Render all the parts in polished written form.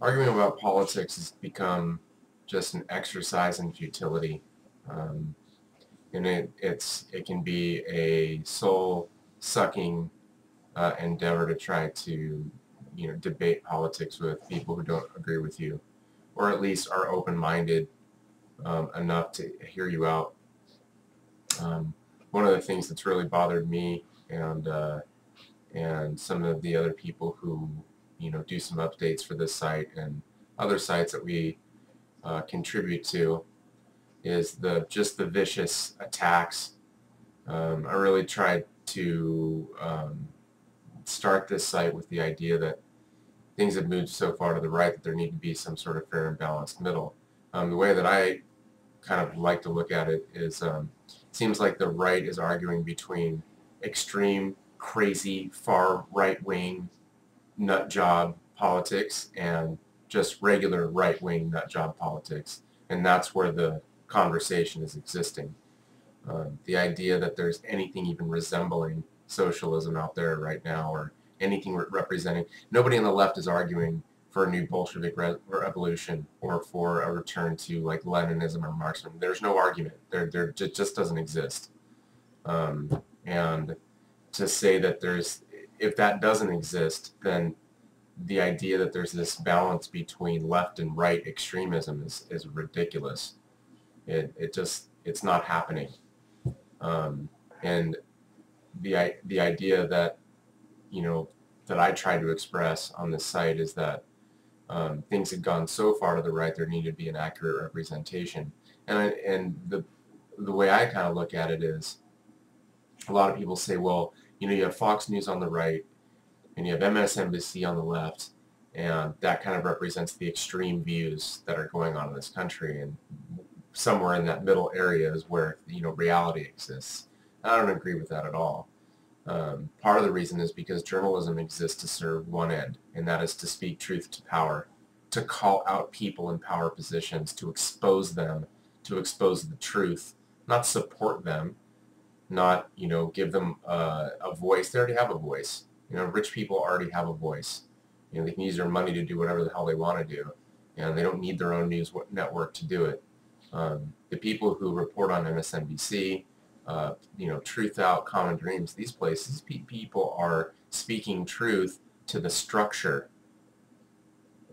Arguing about politics has become just an exercise in futility, um, and it can be a soul-sucking endeavor to try to debate politics with people who don't agree with you, or at least are open-minded enough to hear you out. Um, One of the things that's really bothered me and some of the other people who do some updates for this site and other sites that we contribute to is the vicious attacks. I really tried to start this site with the idea that things have moved so far to the right that there need to be some sort of fair and balanced middle. The way that I kind of like to look at it is it seems like the right is arguing between extreme, crazy, far right-wing nut job politics and just regular right-wing nut job politics, and that's where the conversation is existing. The idea that there's anything even resembling socialism out there right now, or anything representing, nobody on the left is arguing for a new Bolshevik revolution or for a return to like Leninism or Marxism. There's no argument. There just doesn't exist. And to say that if that doesn't exist, then the idea that there's this balance between left and right extremism is ridiculous. It's not happening. And the idea that that I try to express on this site is that things had gone so far to the right there needed to be an accurate representation. And the way I kind of look at it is, a lot of people say, well, you have Fox News on the right and you have MSNBC on the left, and that kind of represents the extreme views that are going on in this country, and somewhere in that middle area is where reality exists. I don't agree with that at all. Part of the reason is because journalism exists to serve one end, and that is to speak truth to power, to call out people in power positions, to expose them, to expose the truth, not support them, not give them a voice. They already have a voice. Rich people already have a voice. They can use their money to do whatever the hell they want to do, and they don't need their own news network to do it. The people who report on MSNBC, Truth Out, Common Dreams, these places, people are speaking truth to the structure,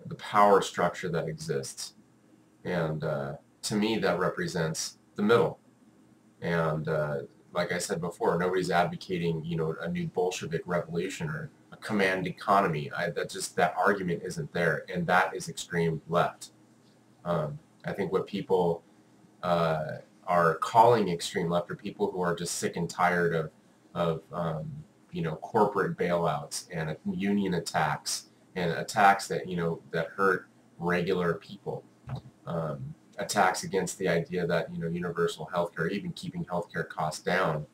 the power structure that exists. And to me, that represents the middle. And like I said before, nobody's advocating, a new Bolshevik revolution or a command economy. That argument isn't there, and that is extreme left. I think what people are calling extreme left are people who are just sick and tired of corporate bailouts and union attacks and attacks that that hurt regular people. Attacks against the idea that universal healthcare, even keeping healthcare costs down,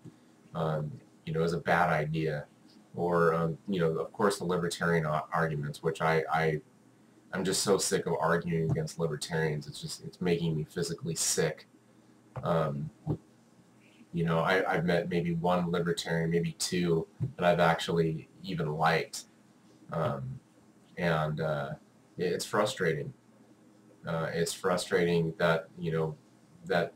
is a bad idea, or of course the libertarian arguments, which I'm just so sick of arguing against libertarians. It's making me physically sick. I've met maybe one libertarian, maybe two, that I've actually even liked, and it's frustrating. It's frustrating that that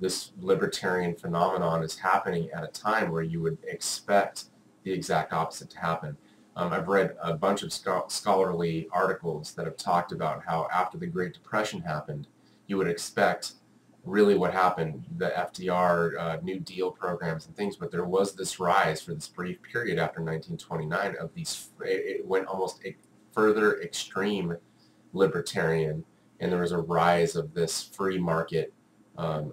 this libertarian phenomenon is happening at a time where you would expect the exact opposite to happen. I've read a bunch of scholarly articles that have talked about how after the Great Depression happened, you would expect really what happened, the FDR New Deal programs and things, but there was this rise for this brief period after 1929 of these, it went almost a further extreme libertarian, and there was a rise of this free market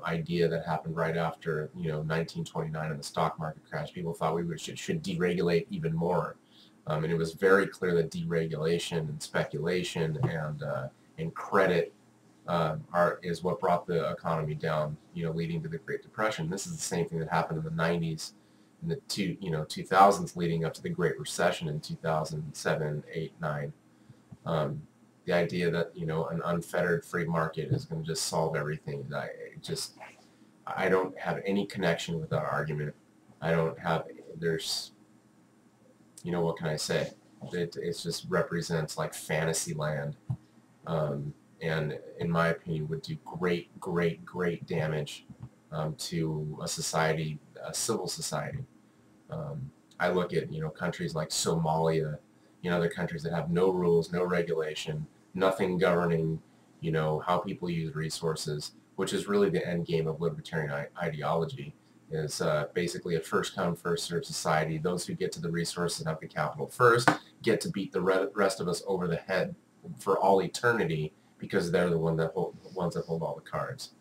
idea that happened right after 1929 and the stock market crash. People thought we should deregulate even more, and it was very clear that deregulation and speculation and credit is what brought the economy down, leading to the Great Depression. This is the same thing that happened in the 90s, in the 2000s, leading up to the Great Recession in 2007, 8, 9. The idea that an unfettered free market is going to just solve everything. I don't have any connection with that argument. I don't have. What can I say? it just represents like fantasy land, and in my opinion would do great damage to a society, a civil society. I look at, countries like Somalia, other countries that have no rules, no regulation, nothing governing, how people use resources, which is really the end game of libertarian ideology, is basically a first come, first served society. Those who get to the resources and have the capital first get to beat the rest of us over the head for all eternity because they're the ones that hold all the cards.